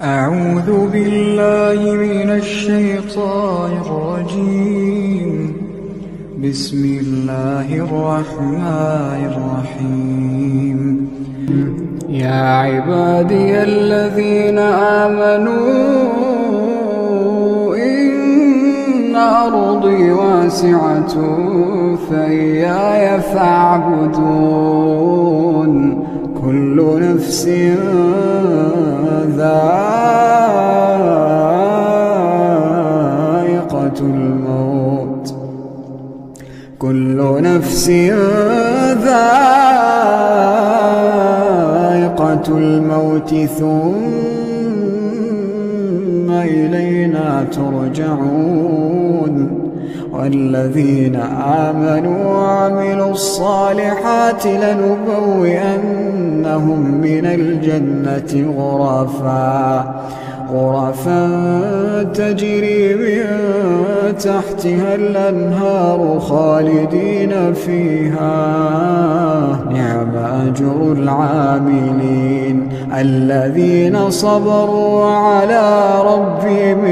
أعوذ بالله من الشيطان الرجيم. بسم الله الرحمن الرحيم. يا عبادي الذين آمنوا إن أرضي واسعة فإياي فاعبدون. كل نفس ذائقة الموت ثم إلينا ترجعون. والذين آمنوا وعملوا الصالحات لنبوئنهم من الجنة غرفا تجري من تحتها الأنهار خالدين فيها. نعم أجر العاملين الذين صبروا وعلى ربهم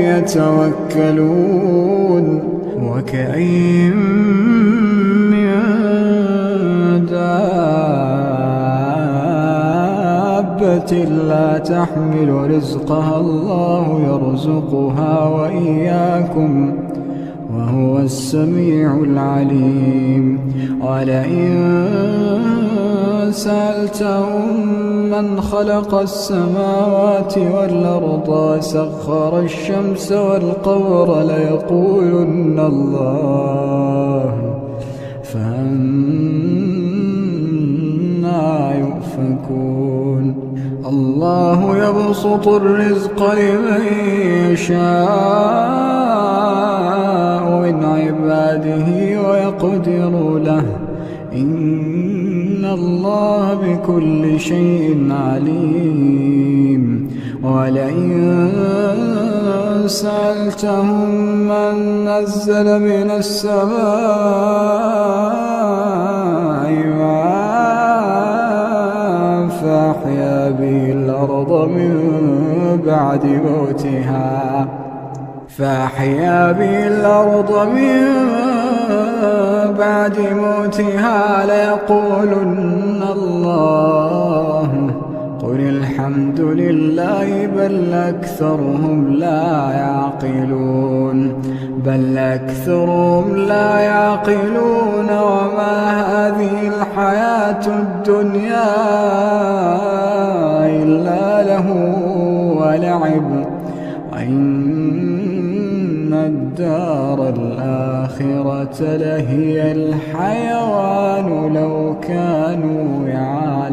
يتوكلون. وكأين من دابة لا تحمل رزقها الله يرزقها وإياكم وهو السميع العليم. ولئن سألتهم من خلق السماوات والأرض وسخر الشمس والقمر ليقولن الله فأنى يؤفكون. الله يبسط الرزق لمن يشاء من عباده ويقدر له إن الله بكل شيء عليم. ولئن سألتهم من نزل من السماء ماء فأحيا به الأرض من بعد موتها ليقولن الله. قل الحمد لله بل أكثرهم لا يعقلون. وما هذه الحياة الدنيا إلا له ولعب وإن الدار الآخرة لهي الحيوان لو كانوا يعلمون.